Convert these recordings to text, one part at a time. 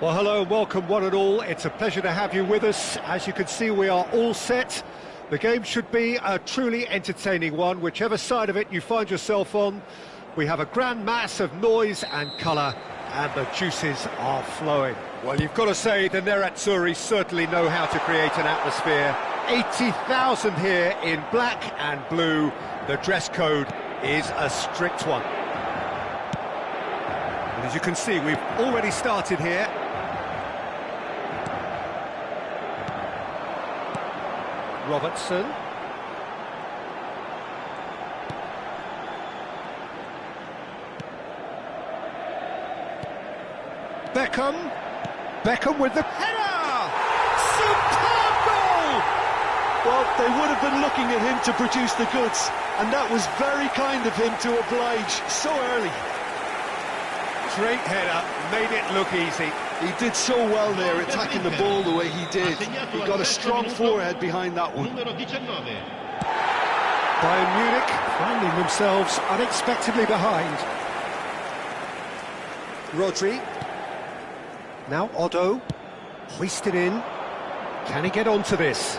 Well, hello and welcome one and all. It's a pleasure to have you with us. As you can see, we are all set. The game should be a truly entertaining one, whichever side of it you find yourself on. We have a grand mass of noise and colour, and the juices are flowing. Well, you've got to say, the Nerazzurri certainly know how to create an atmosphere. 80,000 here in black and blue. The dress code is a strict one. And as you can see, we've already started here. Robertson. Beckham with the header! Superb goal! Well, they would have been looking at him to produce the goods, and that was very kind of him to oblige so early. Great header, made it look easy. He did so well there, attacking the ball the way he did. He got a strong forehead behind that one. Bayern Munich finding themselves unexpectedly behind. Rodri. Now Otto. Hoisted in. Can he get onto this?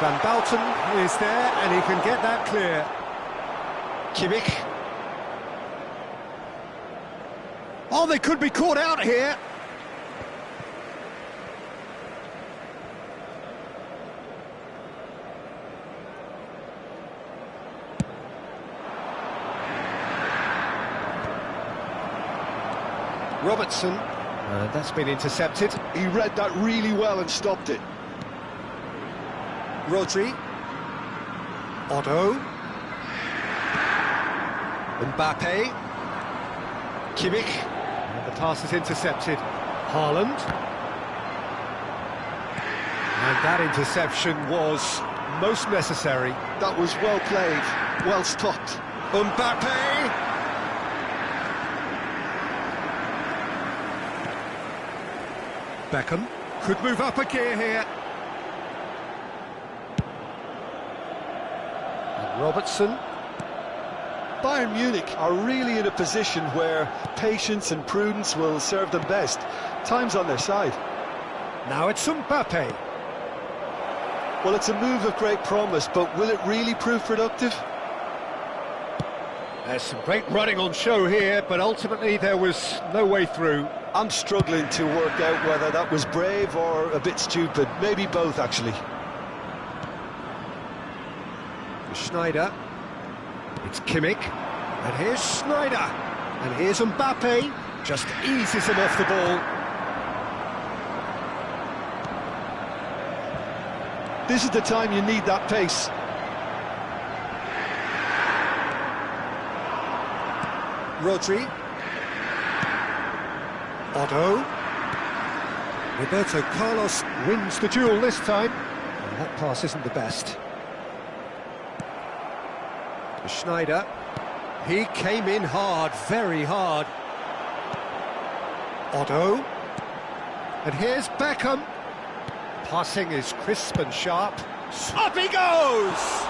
Van Bouten is there, and he can get that clear. Kimmich. Oh, they could be caught out here. Robertson, that's been intercepted. He read that really well and stopped it. Rodri. Otto. Mbappe. Kimmich. And the pass is intercepted. Haaland. And that interception was most necessary. That was well played, well stopped. Mbappe. Beckham could move up a gear here. And Robertson. Bayern Munich are really in a position where patience and prudence will serve them best. Time's on their side. Now it's Mbappe. Well, it's a move of great promise, but will it really prove productive? There's some great running on show here, but ultimately there was no way through. I'm struggling to work out whether that was brave or a bit stupid. Maybe both, actually. Schneider. It's Kimmich. And here's Schneider. And here's Mbappe. Just eases him off the ball. This is the time you need that pace. Rodri. Otto. Roberto Carlos wins the duel this time. And that pass isn't the best. Schneider. He came in hard, very hard. Otto. And here's Beckham. Passing is crisp and sharp. Up he goes!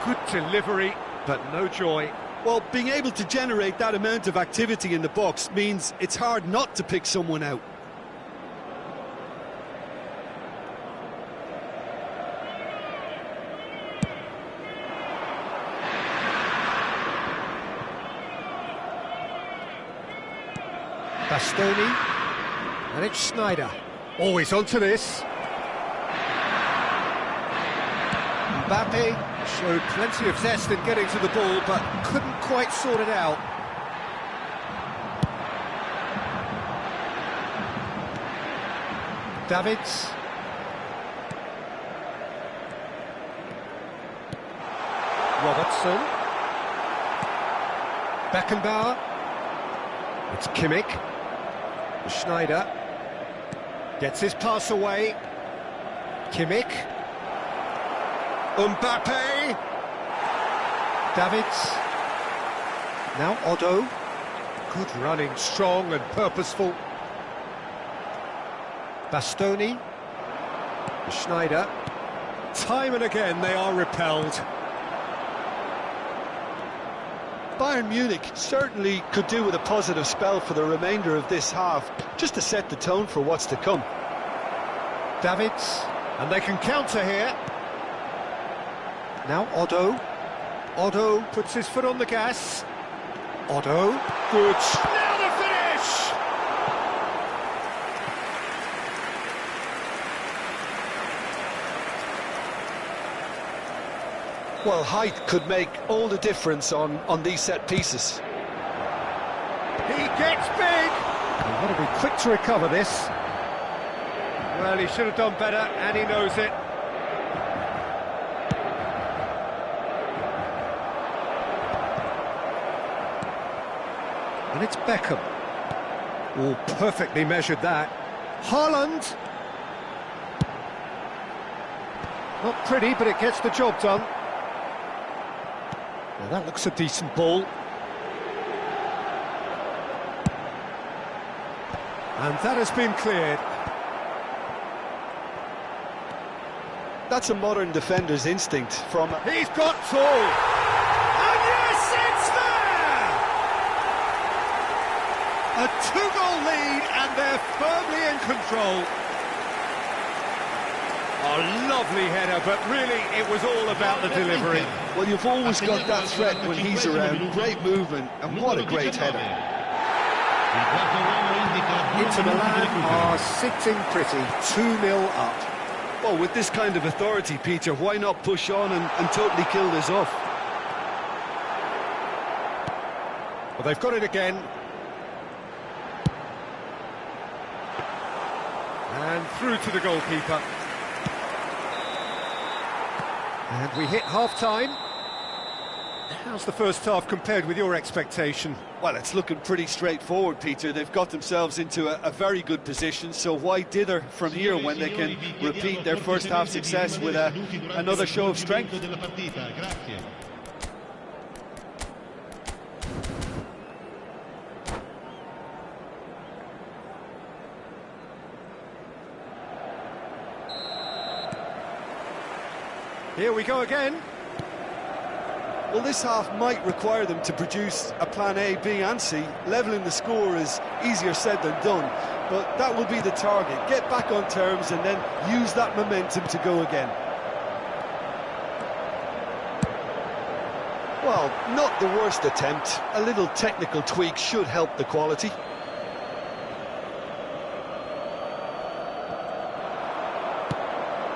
Good delivery, but no joy. Well, being able to generate that amount of activity in the box means it's hard not to pick someone out. Bastoni. And it's Schneider. Always onto this. Mbappe showed plenty of zest in getting to the ball, but couldn't quite sort it out. Davids. Robertson. Beckenbauer. It's Kimmich. Schneider. Gets his pass away. Kimmich. Mbappe. Davids. Now Otto. Good running, strong and purposeful. Bastoni. Schneider. Time and again they are repelled. Bayern Munich certainly could do with a positive spell for the remainder of this half, just to set the tone for what's to come. Davids, and they can counter here. Now Otto. Otto puts his foot on the gas. Otto, good. Now the finish! Well, height could make all the difference on these set pieces. He gets big! He's got to be quick to recover this. Well, he should have done better, and he knows it. And it's Beckham. Oh, perfectly measured that. Haaland. Not pretty, but it gets the job done. Now that looks a decent ball. And that has been cleared. That's a modern defender's instinct from... He's got two! And yes, it's there! A two-goal lead, and they're firmly in control. A lovely header, but really it was all about the delivery. Well, you've always got that threat when he's around. Great movement, and what a great header. Inter Milan are sitting pretty, 2-0 up. Well, with this kind of authority, Peter, why not push on and totally kill this off? Well, they've got it again. And through to the goalkeeper. And we hit half-time. How's the first half compared with your expectation? Well, it's looking pretty straightforward, Peter. They've got themselves into a very good position, so why dither from here when they can repeat their first half success with another show of strength? Here we go again. Well, this half might require them to produce a plan A, B and C. Levelling the score is easier said than done, but that will be the target. Get back on terms and then use that momentum to go again. Well, not the worst attempt. A little technical tweak should help the quality.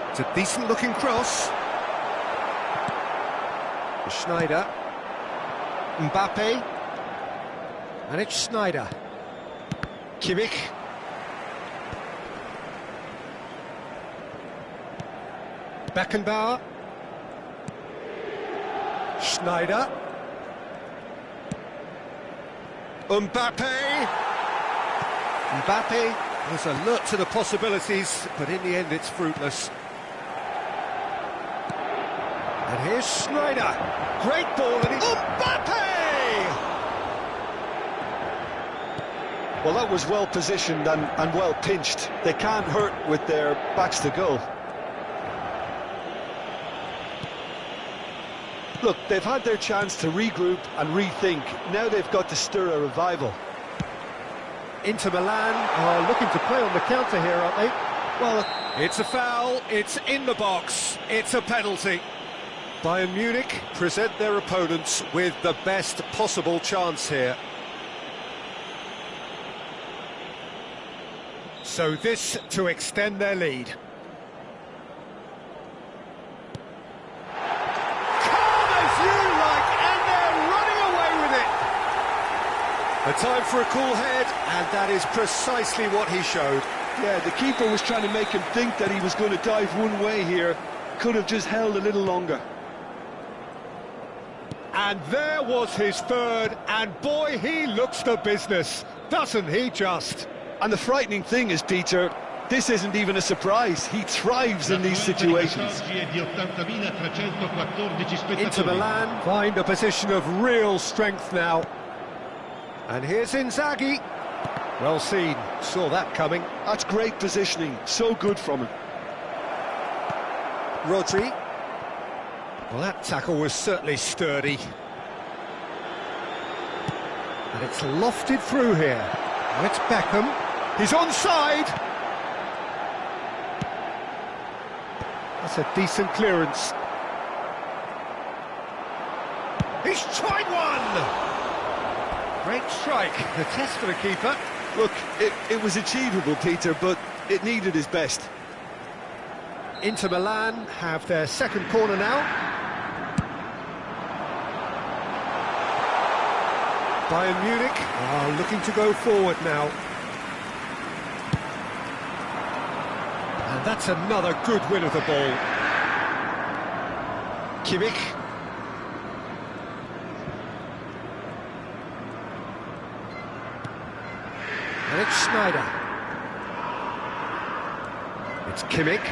It's a decent-looking cross. Schneider, Mbappe, and it's Schneider, Kimmich, Beckenbauer, Schneider, Mbappe was alert to the possibilities, but in the end it's fruitless. And here's Schneider. Great ball, and Mbappe! Well, that was well positioned and well pinched. They can't hurt with their backs to goal. Look, they've had their chance to regroup and rethink. Now they've got to stir a revival. Inter Milan are looking to play on the counter here, aren't they? Well, it's a foul, it's in the box, it's a penalty. Bayern Munich present their opponents with the best possible chance here. So this to extend their lead. Calm as you like, and they're running away with it. A time for a cool head, and that is precisely what he showed. Yeah, the keeper was trying to make him think that he was going to dive one way here. Could have just held a little longer. And there was his third, and boy, he looks the business, doesn't he just? And the frightening thing is, Peter, this isn't even a surprise. He thrives in these situations. Inter Milan find a position of real strength now. And here's Inzaghi. Well seen, saw that coming. That's great positioning, so good from him. Rodri. Well, that tackle was certainly sturdy. And it's lofted through here. Now it's Beckham. He's onside. That's a decent clearance. He's tried one! Great strike. The test for the keeper. Look, it was achievable, Peter, but it needed his best. Inter Milan have their second corner now. Bayern Munich are looking to go forward now. And that's another good win of the ball. Kimmich. And it's Schneider. It's Kimmich.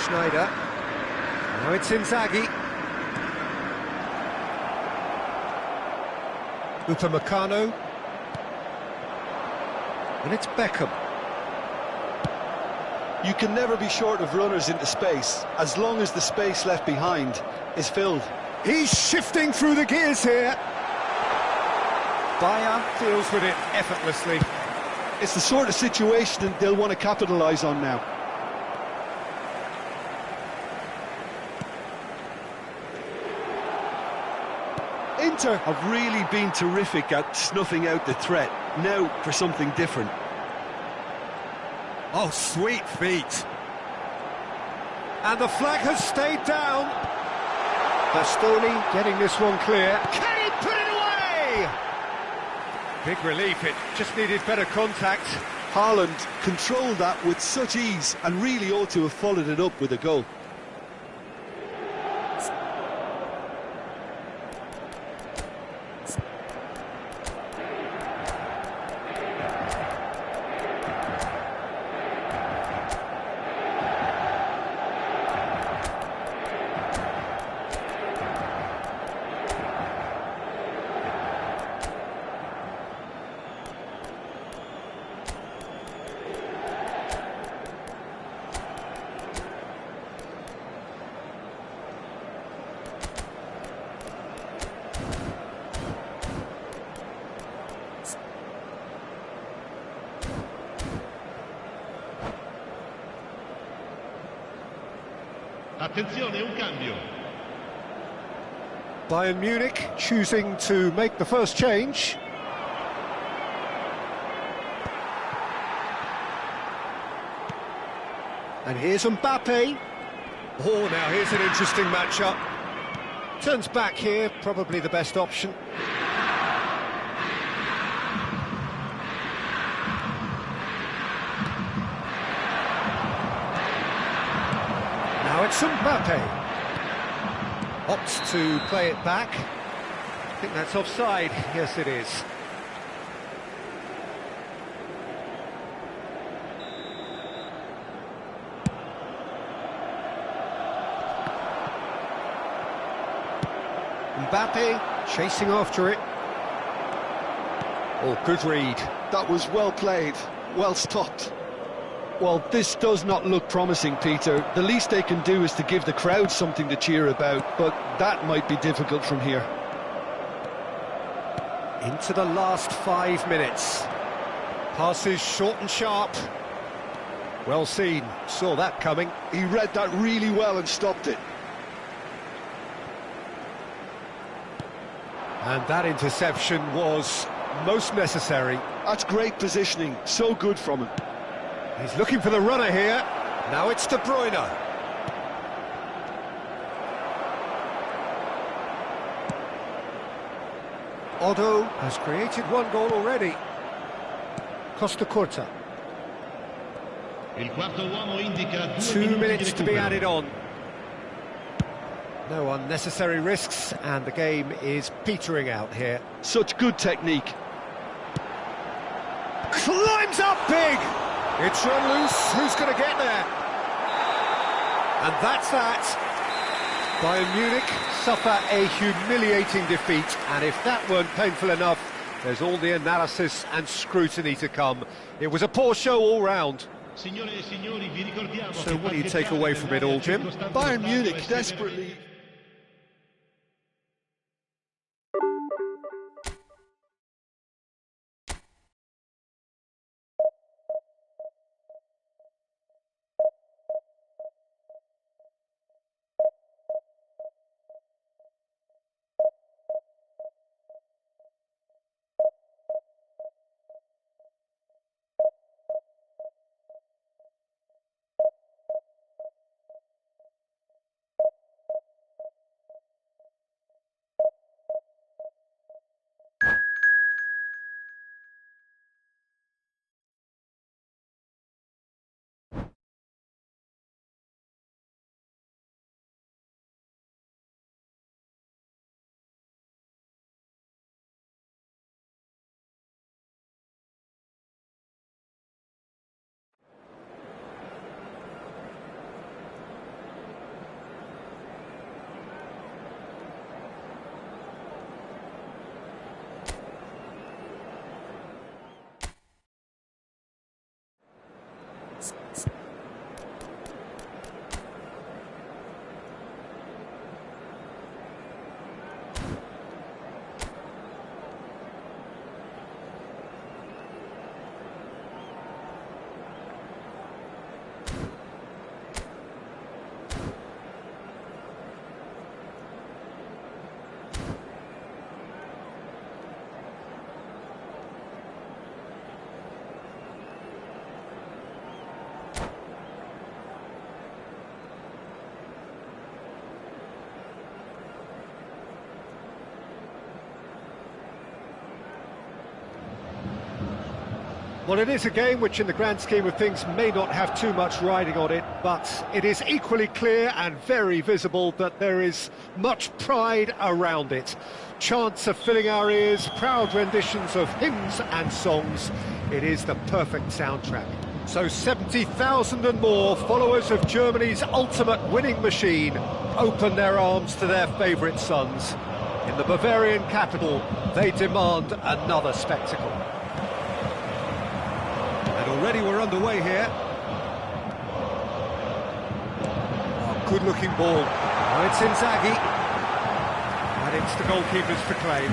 Schneider. Now it's Inzaghi. Upamecano. And it's Beckham. You can never be short of runners into space, as long as the space left behind is filled. He's shifting through the gears here. Bayer deals with it effortlessly. It's the sort of situation that they'll want to capitalise on now. Inter have really been terrific at snuffing out the threat. Now for something different. Oh, sweet feet. And the flag has stayed down. Bastoni getting this one clear. Can he put it away? Big relief, it just needed better contact. Haaland controlled that with such ease and really ought to have followed it up with a goal. Attenzione, un cambio. Bayern Munich choosing to make the first change. And here's Mbappe. Oh, now here's an interesting matchup. Turns back here, probably the best option. Now it's Mbappe. Opts to play it back. I think that's offside. Yes, it is. Mbappe chasing after it. Oh, good read. That was well played, well stopped. Well, this does not look promising, Peter. The least they can do is to give the crowd something to cheer about, but that might be difficult from here. Into the last 5 minutes. Passes short and sharp. Well seen, saw that coming. He read that really well and stopped it. And that interception was most necessary. That's great positioning, so good from him. He's looking for the runner here. Now it's De Bruyne. Otto has created one goal already. Costa Corta. Il quarto uomo indica 2 minutes to be added on. No unnecessary risks, and the game is petering out here. Such good technique. Climbs up big! It's run loose, who's going to get there? And that's that. Bayern Munich suffer a humiliating defeat, and if that weren't painful enough, there's all the analysis and scrutiny to come. It was a poor show all round. So what do you take away from it all, Jim? Bayern Munich desperately... Well, it is a game which in the grand scheme of things may not have too much riding on it, but it is equally clear and very visible that there is much pride around it. Chants are filling our ears, proud renditions of hymns and songs. It is the perfect soundtrack. So 70,000 and more followers of Germany's ultimate winning machine open their arms to their favourite sons. In the Bavarian capital, they demand another spectacle. And already we're underway here. Oh, good-looking ball. Now it's Inzaghi. And it's the goalkeepers to claim.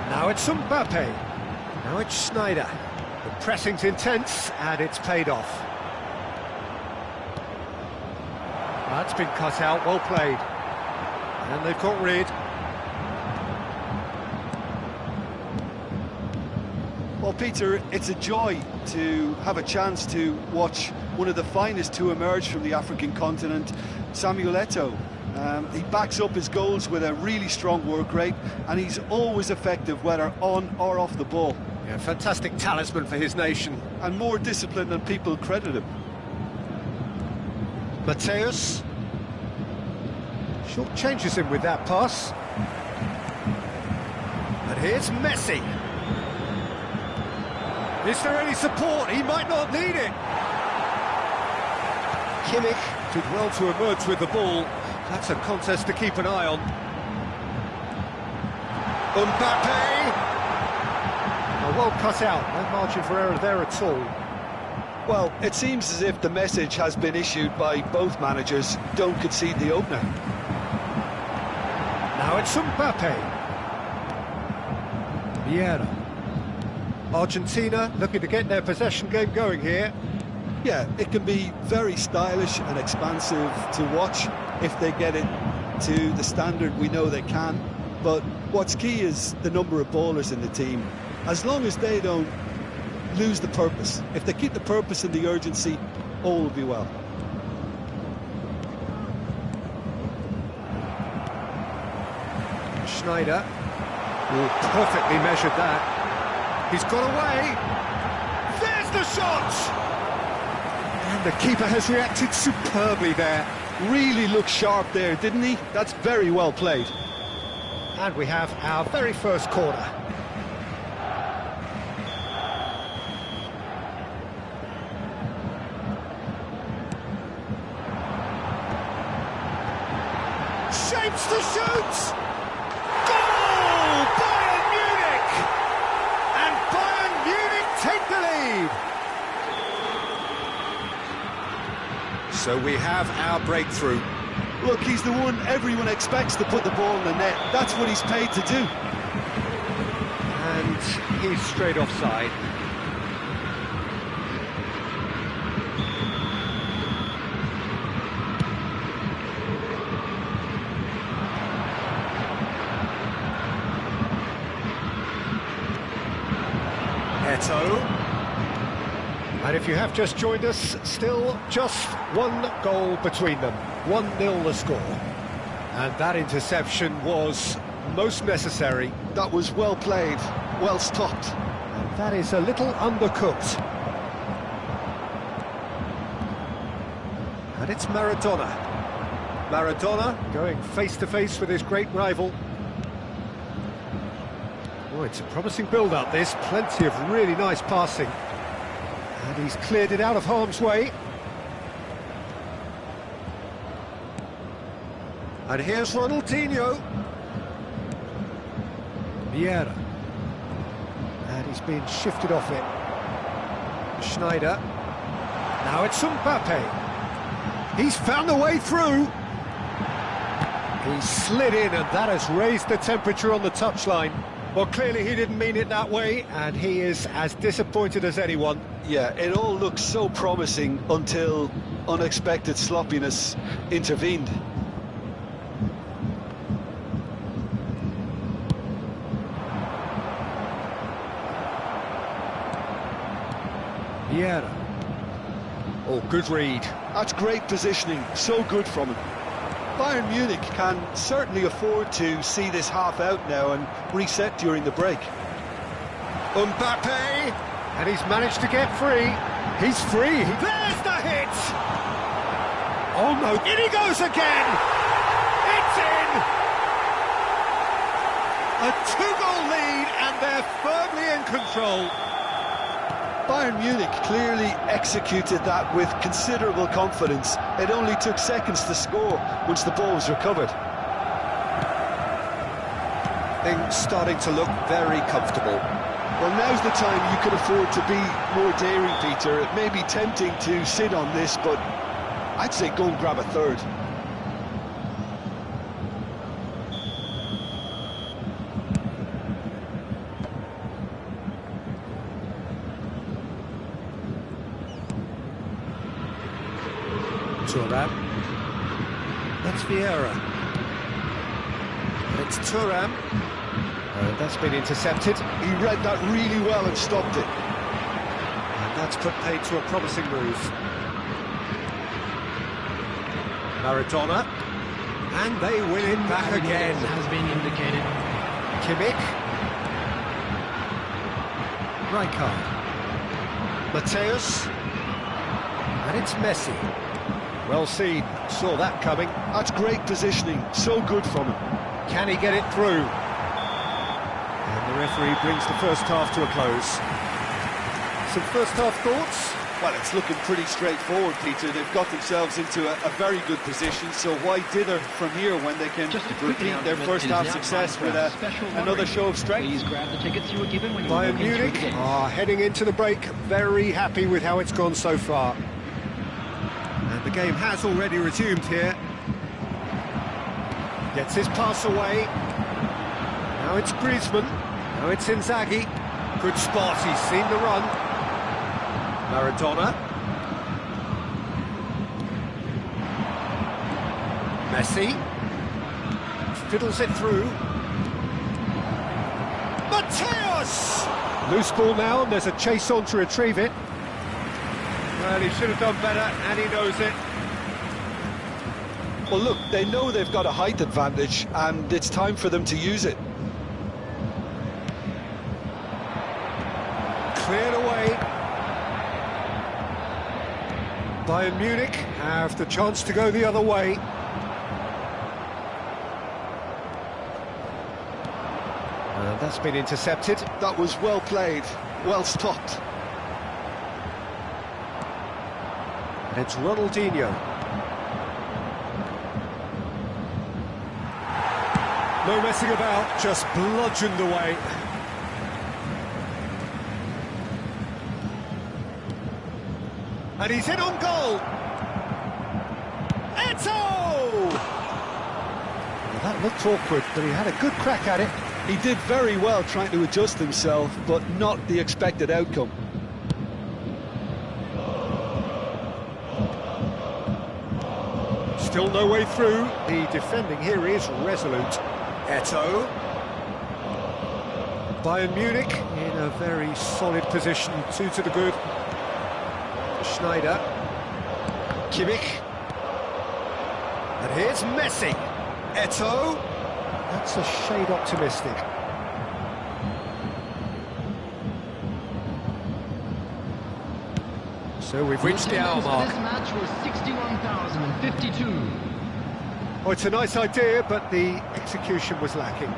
Now it's Mbappe. Now it's Schneider. The pressing's intense, and it's paid off. That's been cut out, well played. And they've got rid. Well, Peter, it's a joy to have a chance to watch one of the finest to emerge from the African continent, Samuel Eto'o. He backs up his goals with a really strong work rate, and he's always effective, whether on or off the ball. Yeah, fantastic talisman for his nation. And more discipline than people credit him. Mateus. Short changes him with that pass. And here's Messi. Is there any support? He might not need it. Kimmich did well to emerge with the ball. That's a contest to keep an eye on. Mbappe! Oh, well cut out, no margin for error there at all. Well, it seems as if the message has been issued by both managers: don't concede the opener. Now it's Mbappe. Vieira. Argentina looking to get their possession game going here. Yeah, it can be very stylish and expansive to watch if they get it to the standard we know they can. But what's key is the number of ballers in the team. As long as they don't lose the purpose, if they keep the purpose and the urgency, all will be well. Schneider. Oh, perfectly measured that. He's got away. There's the shot! And the keeper has reacted superbly there. Really looked sharp there, didn't he? That's very well played. And we have our very first corner. Shapes to shoot! Goal! Bayern Munich! And Bayern Munich take the lead! So we have our breakthrough. Look, he's the one everyone expects to put the ball in the net. That's what he's paid to do. And he's straight offside. Eto'o. And if you have just joined us, still just one goal between them. 1-0 the score. And that interception was most necessary. That was well played, well stopped. And that is a little undercooked. And it's Maradona. Maradona going face-to-face with his great rival. Oh, it's a promising build-up, this. Plenty of really nice passing. And he's cleared it out of harm's way. And here's Ronaldinho. Vieira. And he's being shifted off it. Schneider. Now it's Mbappe. He's found a way through. He slid in, and that has raised the temperature on the touchline. Well, clearly he didn't mean it that way, and he is as disappointed as anyone. Yeah, it all looked so promising until unexpected sloppiness intervened. Vieira. Oh, good read. That's great positioning, so good from him. Bayern Munich can certainly afford to see this half out now and reset during the break. Mbappe, and he's managed to get free. He's free. There's the hit. Oh no, in he goes again. It's in. A 2-goal lead, and they're firmly in control. Bayern Munich clearly executed that with considerable confidence. It only took seconds to score once the ball was recovered. Things starting to look very comfortable. Well, now's the time you could afford to be more daring, Peter. It may be tempting to sit on this, but I'd say go and grab a third. Thuram. That's Vieira. It's Thuram. That's been intercepted. He read that really well and stopped it. And that's put paid to a promising move. Maradona. And they win it back again. Has been indicated. Kimmich. Rijkaard. Mateus. And it's Messi. Well seen, saw that coming. That's great positioning, so good from him. Can he get it through? And the referee brings the first half to a close. Some first half thoughts? Well, it's looking pretty straightforward, Peter. They've got themselves into a very good position, so why dither from here when they can repeat their first half success with another show of strength? Please grab the tickets you were given when you Bayern Munich are heading into the break, very happy with how it's gone so far. And the game has already resumed here. Gets his pass away. Now it's Griezmann. Now it's Inzaghi. Good spot, he's seen the run. Maradona. Messi. Fiddles it through. Mateus! Loose ball now, and there's a chase on to retrieve it. Well, he should have done better, and he knows it. Well, look, they know they've got a height advantage, and it's time for them to use it. Cleared away. Bayern Munich have the chance to go the other way. And that's been intercepted. That was well played, well stopped. And it's Ronaldinho. No messing about, just bludgeoned away. And he's in on goal. Eto'o! Well, that looked awkward, but he had a good crack at it. He did very well trying to adjust himself, but not the expected outcome. Still no way through. The defending here is resolute. Eto'o. Bayern Munich in a very solid position, 2 to the good. Schneider. Kimmich. And here's Messi. Eto'o. That's a shade optimistic. So we've reached the hour mark. This match was 61,052. Oh, it's a nice idea, but the execution was lacking.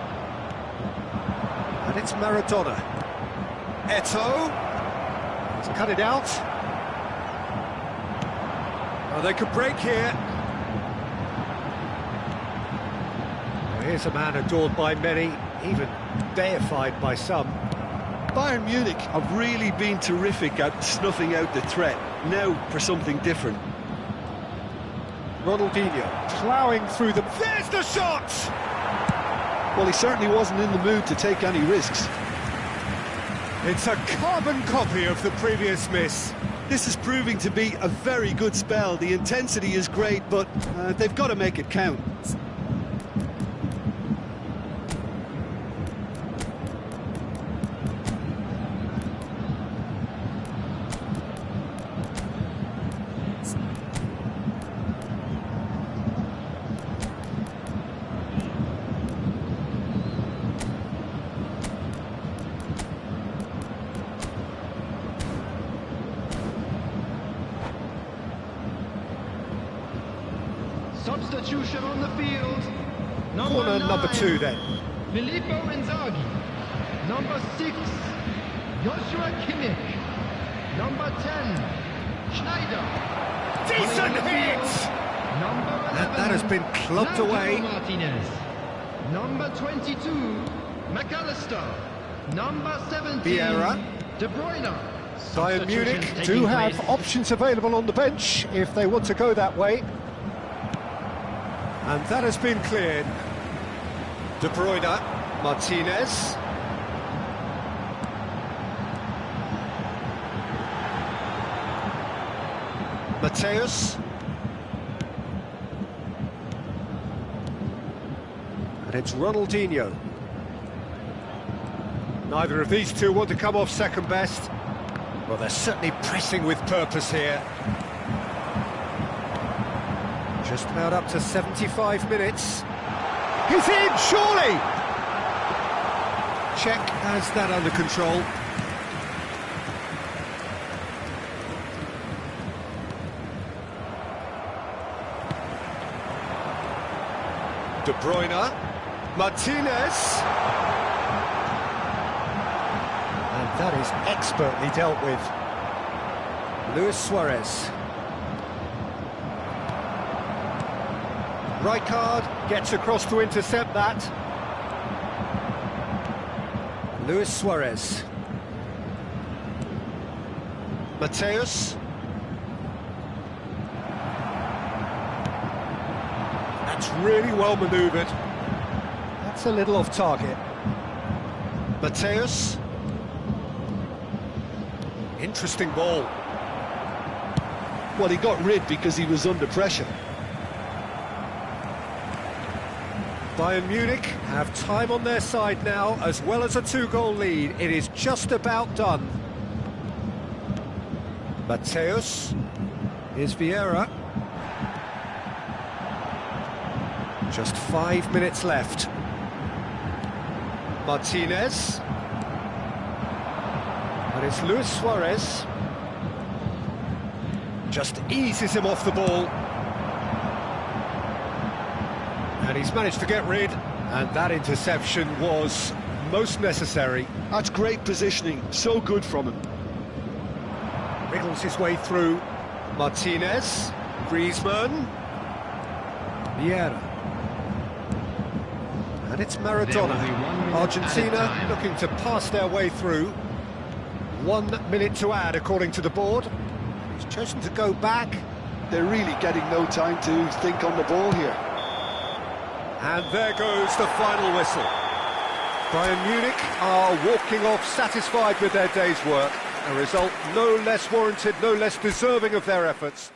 And it's Maradona. Eto'o. He's cut it out. Oh, they could break here. Oh, here's a man adored by many, even deified by some. Bayern Munich have really been terrific at snuffing out the threat. Now for something different. Ronaldinho ploughing through them. There's the shot! Well, he certainly wasn't in the mood to take any risks. It's a carbon copy of the previous miss. This is proving to be a very good spell. The intensity is great, but they've got to make it count. Substitution on the field. Corner number 2 then. Filippo Inzaghi. Number 6, Joshua Kimmich. Number 10, Schneider. Decent hit! Number 11, And that has been clubbed Lautaro away. Martinez. Number 22, McAllister. Number 17, Vieira. De Bruyne. Bayern Munich Substitutions do taking have place. options available on the bench if they want to go that way. And that has been cleared. De Bruyne, Martinez. Mateus. And it's Ronaldinho. Neither of these two want to come off second best. Well, they're certainly pressing with purpose here. Just about up to 75 minutes. He's in, surely! Czech has that under control. De Bruyne, Martinez. And that is expertly dealt with. Luis Suarez. Rijkaard gets across to intercept that. Luis Suarez. Mateus. That's really well manoeuvred. That's a little off target. Mateus. Interesting ball. Well, he got rid because he was under pressure. Bayern Munich have time on their side now, as well as a 2-goal lead. It is just about done. Mateus. Here's Vieira. Just 5 minutes left. Martinez. And it's Luis Suarez. Just eases him off the ball. And he's managed to get rid, and that interception was most necessary. That's great positioning, so good from him. Wriggles his way through. Martinez, Griezmann, Vieira. And it's There will be 1 Maradona. minute Argentina added time. looking to pass their way through. 1 minute to add, according to the board. He's chosen to go back. They're really getting no time to think on the ball here. And there goes the final whistle. Bayern Munich are walking off satisfied with their day's work. A result no less warranted, no less deserving of their efforts.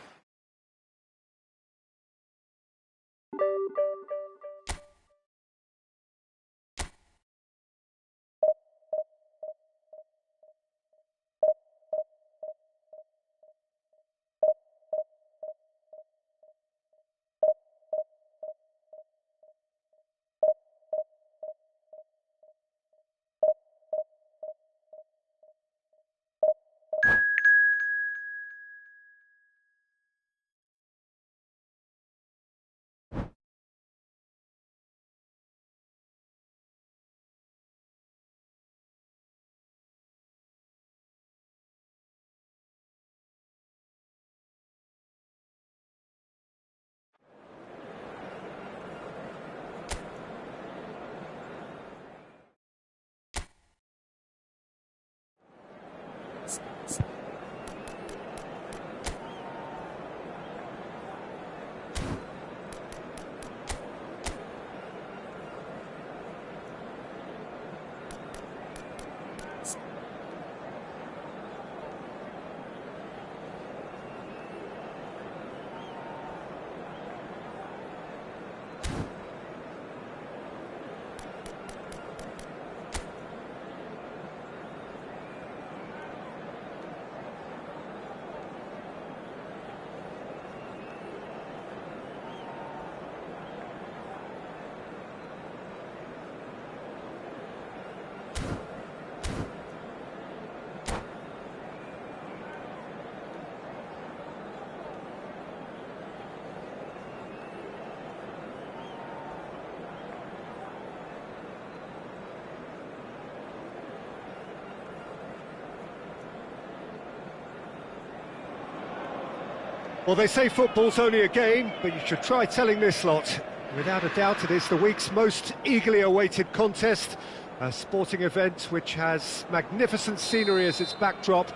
Well, they say football's only a game, but you should try telling this lot. Without a doubt, it is the week's most eagerly awaited contest, a sporting event which has magnificent scenery as its backdrop.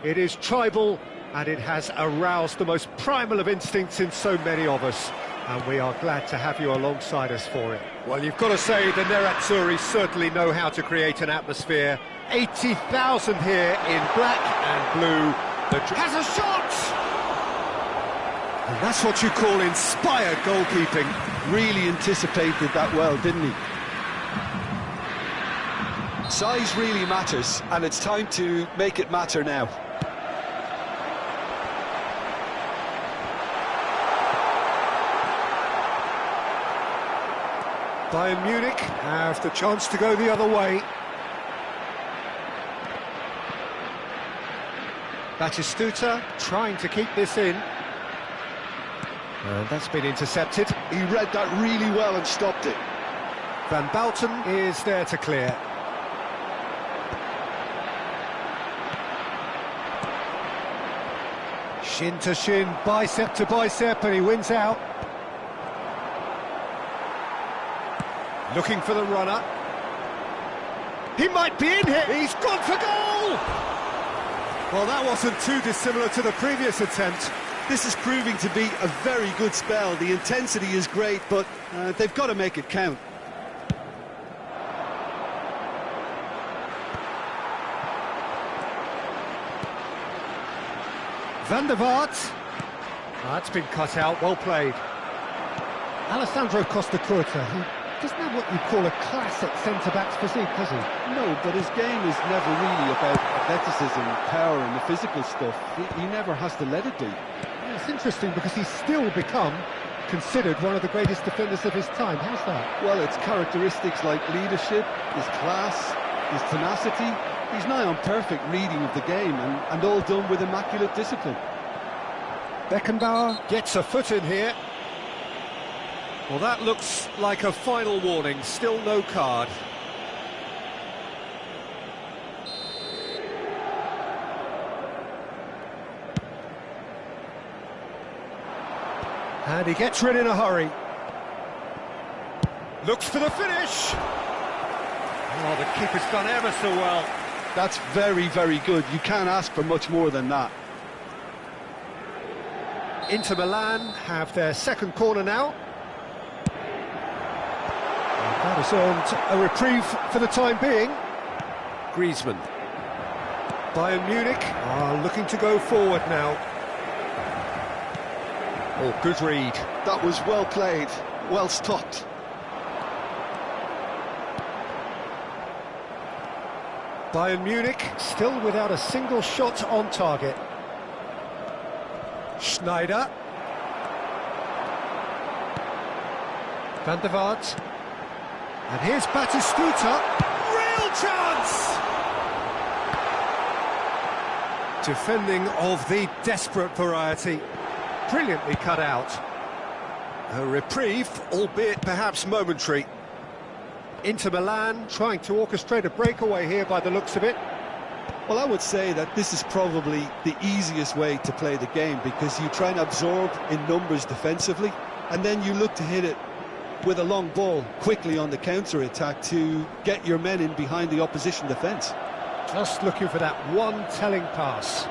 It is tribal, and it has aroused the most primal of instincts in so many of us, and we are glad to have you alongside us for it. Well, you've got to say the Nerazzurri certainly know how to create an atmosphere. 80,000 here in black and blue. Has a shot! And that's what you call inspired goalkeeping. Really anticipated that well, didn't he? Size really matters, and it's time to make it matter now. Bayern Munich have the chance to go the other way. Batistuta trying to keep this in. And that's been intercepted. He read that really well and stopped it. Van Bouten is there to clear. Shin to shin, bicep to bicep, and he wins out. Looking for the runner. He might be in here. He's gone for goal! Well, that wasn't too dissimilar to the previous attempt. This is proving to be a very good spell. The intensity is great, but they've got to make it count. Van der Vaart. That's been cut out, well played. Alessandro Costa Curta, he doesn't have what you'd call a classic centre-back's physique, does he? No, but his game is never really about athleticism, power and the physical stuff. He never has to let it be. Yeah, it's interesting because he's still become considered one of the greatest defenders of his time. How's that? Well, it's characteristics like leadership, his class, his tenacity. He's nigh on perfect reading of the game and all done with immaculate discipline. Beckenbauer gets a foot in here. Well, that looks like a final warning, still no card. And he gets rid in a hurry. Looks for the finish. Oh, the keeper's done ever so well. That's very, very good. You can't ask for much more than that. Inter Milan have their second corner now. That has earned a reprieve for the time being. Griezmann. Bayern Munich are looking to go forward now. Oh, good read. That was well played, well stopped. Bayern Munich still without a single shot on target. Schneider. Van der Vaart. And here's Batistuta. Real chance! Defending of the desperate variety. Brilliantly cut out. A reprieve, albeit perhaps momentary. Inter Milan trying to orchestrate a breakaway here by the looks of it. Well, I would say that this is probably the easiest way to play the game because you try and absorb in numbers defensively and then you look to hit it with a long ball quickly on the counter-attack to get your men in behind the opposition defence. Just looking for that one telling pass.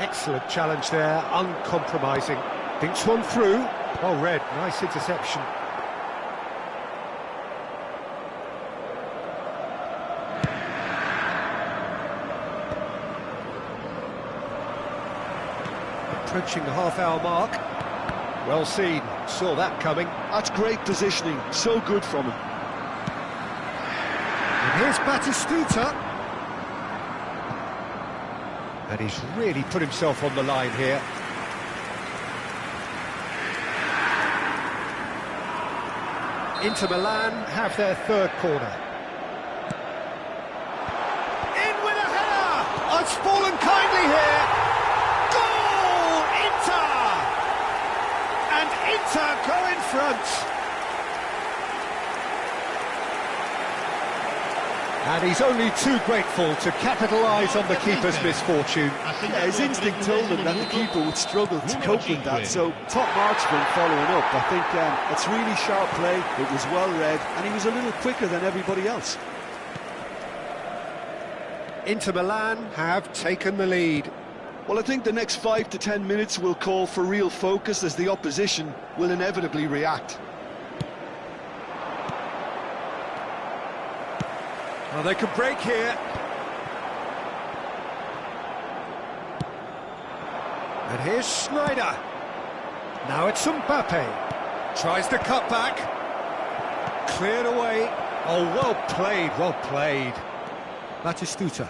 Excellent challenge there, uncompromising. Thinks one through. Well read, nice interception. Approaching the half-hour mark. Well seen, saw that coming. That's great positioning, so good from him. And here's Batistuta. And he's really put himself on the line here. Inter Milan have their third corner. In with a header! Oh, it's fallen kindly here. Goal! Inter! And Inter go in front. And he's only too grateful to capitalise on the keeper's misfortune. Yeah, his instinct told him that the keeper would struggle to cope with that, so top marks for him following up. I think it's really sharp play, it was well read, and he was a little quicker than everybody else. Inter Milan have taken the lead. Well, I think the next 5 to 10 minutes will call for real focus as the opposition will inevitably react. Well, they could break here. And here's Schneider. Now it's Mbappe. Tries to cut back. Cleared away. Oh, well played, well played. Batistuta.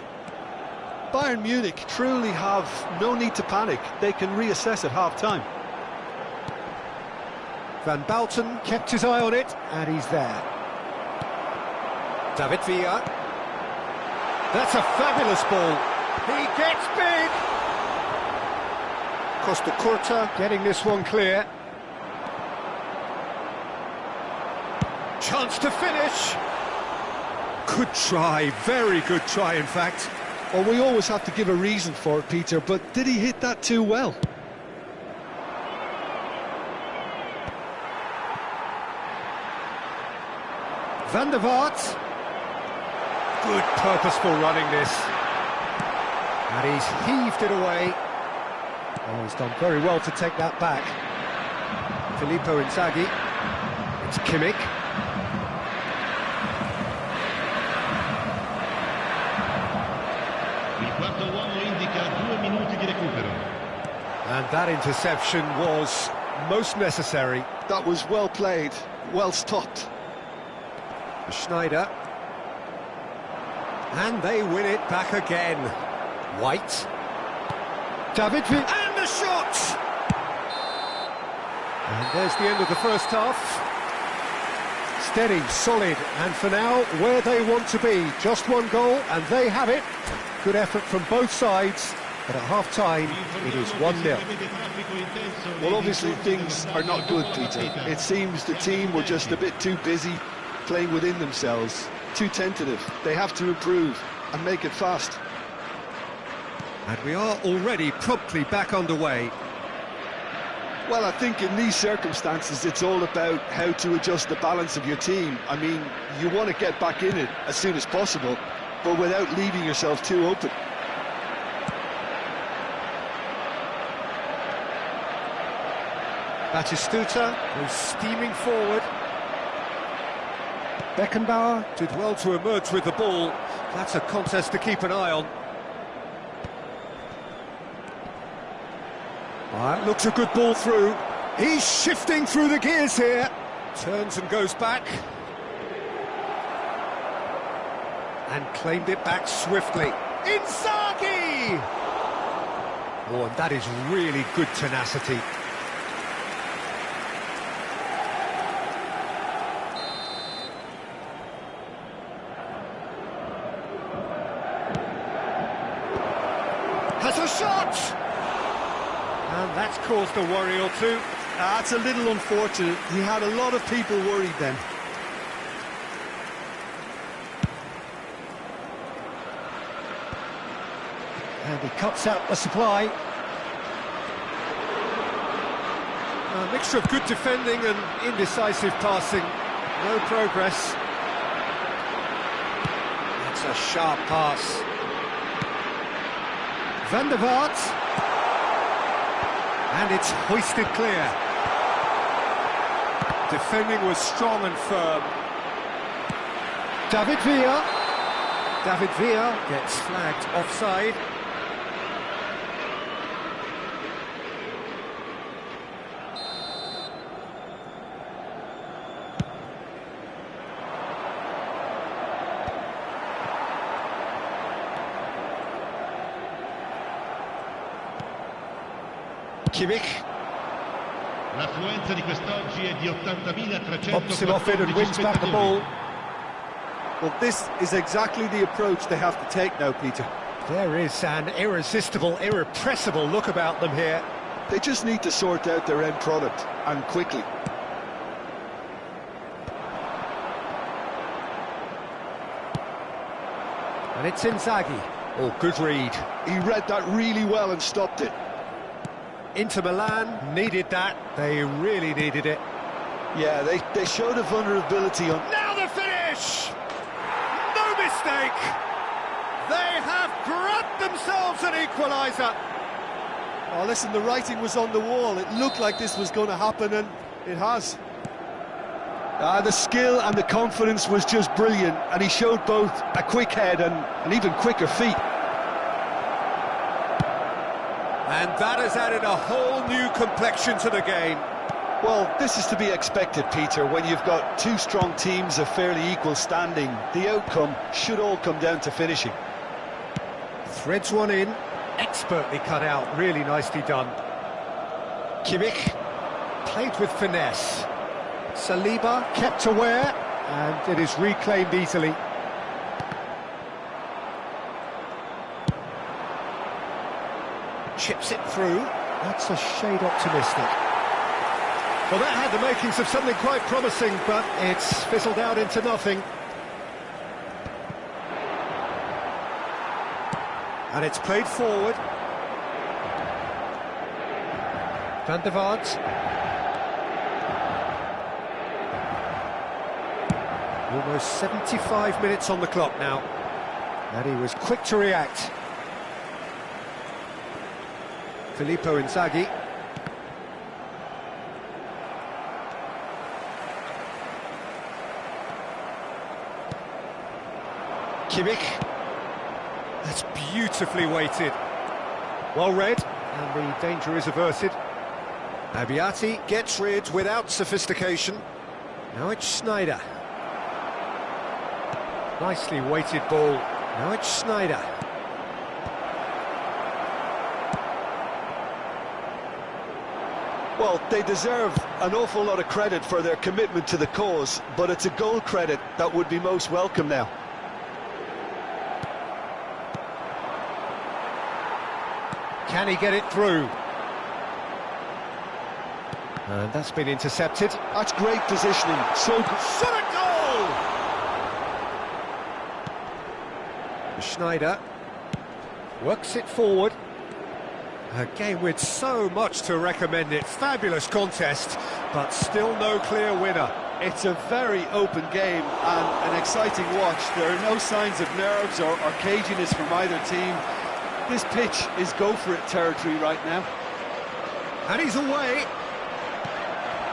Bayern Munich truly have no need to panic. They can reassess at half-time. Van Bouten kept his eye on it, and he's there. David Villa. That's a fabulous ball. He gets big. Costa Curta getting this one clear. Chance to finish. Good try, very good try in fact. Well, we always have to give a reason for it, Peter, but did he hit that too well? Van der Vaart. Good purposeful running this. And he's heaved it away. Oh, he's done very well to take that back. Filippo Inzaghi. It's Kimmich. Il quarto uomo indica 2 minuti di recupero. And that interception was most necessary. That was well played, well stopped. Schneider. And they win it back again. White. David Villa. And the shot! And there's the end of the first half. Steady, solid, and for now, where they want to be. Just one goal, and they have it. Good effort from both sides, but at half-time, it is 1-0. Well, obviously, things are not good, Peter. It seems the team were just a bit too busy playing within themselves, too tentative. They have to improve and make it fast. And we are already promptly back underway. Well, I think in these circumstances, it's all about how to adjust the balance of your team. I mean, you want to get back in it as soon as possible, but without leaving yourself too open. Batistuta goes steaming forward. Beckenbauer did well to emerge with the ball. That's a contest to keep an eye on. That looks a good ball through. He's shifting through the gears here. Turns and goes back. And claimed it back swiftly. Inzaghi! Oh, and that is really good tenacity. Has a shot! And that's caused a worry or two. That's a little unfortunate. He had a lot of people worried then. And he cuts out the supply. A mixture of good defending and indecisive passing. No progress. That's a sharp pass. Van der Vaart. And it's hoisted clear. Defending was strong and firm. David Villa. David Villa gets flagged offside. Kimmich. L'affluenza di quest'oggi è di 80.300. Pops him off it and wins back the ball. Well, this is exactly the approach they have to take now, Peter. There is an irresistible, irrepressible look about them here. They just need to sort out their end product, and quickly. And it's Inzaghi. Oh, good read. He read that really well and stopped it. Inter Milan needed that. They really needed it. Yeah, they showed a vulnerability on... Now the finish! No mistake! They have grabbed themselves an equaliser. Oh, listen, the writing was on the wall. It looked like this was going to happen, and it has. The skill and the confidence was just brilliant, and he showed both a quick head and even quicker feet. And that has added a whole new complexion to the game. Well, this is to be expected, Peter, when you've got two strong teams of fairly equal standing. The outcome should all come down to finishing. Threads one in, expertly cut out, really nicely done. Kimmich played with finesse. Saliba kept aware, and it is reclaimed easily. Chips it through. That's a shade optimistic. Well, that had the makings of something quite promising, but it's fizzled out into nothing. And it's played forward. Van der Vaart. Almost 75 minutes on the clock now. And he was quick to react. Filippo Inzaghi. Kimmich. That's beautifully weighted. Well read, and the danger is averted. Abbiati gets rid without sophistication. Now it's Schneider. Nicely weighted ball. Now it's Schneider. Well, they deserve an awful lot of credit for their commitment to the cause, but it's a goal credit that would be most welcome now. Can he get it through? And that's been intercepted. That's great positioning. So good. Shot a goal! Schneider works it forward. A game with so much to recommend it. Fabulous contest, but still no clear winner. It's a very open game and an exciting watch. There are no signs of nerves or caginess from either team. This pitch is go-for-it territory right now. And he's away.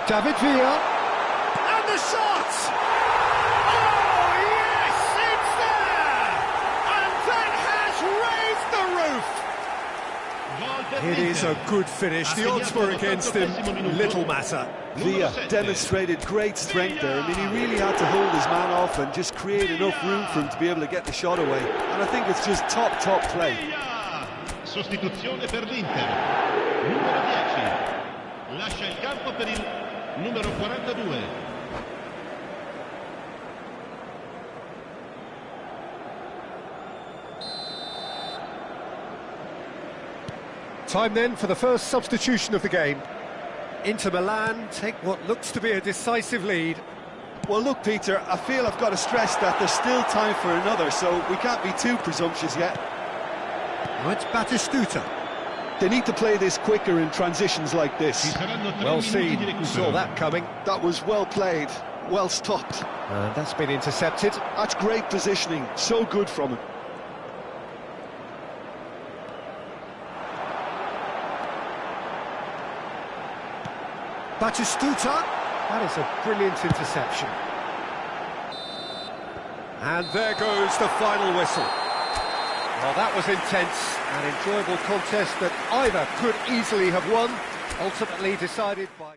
David Villa. And the shot! Oh, yes, it's there! And that has raised the roof! It is a good finish. The odds were against him. Little matter. Villa demonstrated great strength there. I mean, he really had to hold his man off and just create enough room for him to be able to get the shot away. And I think it's just top play. Sostituzione per l'Inter. Numero 10. Lascia il campo per il numero 42. Time then for the first substitution of the game. Inter Milan take what looks to be a decisive lead. Well, look, Peter, I feel I've got to stress that there's still time for another, so we can't be too presumptuous yet. Now it's Batistuta. They need to play this quicker in transitions like this. Well seen, saw that coming. That was well played, well stopped. And that's been intercepted. That's great positioning, so good from him. Batistuta, that is a brilliant interception. And there goes the final whistle. Well, that was intense, an enjoyable contest that either could easily have won, ultimately decided by...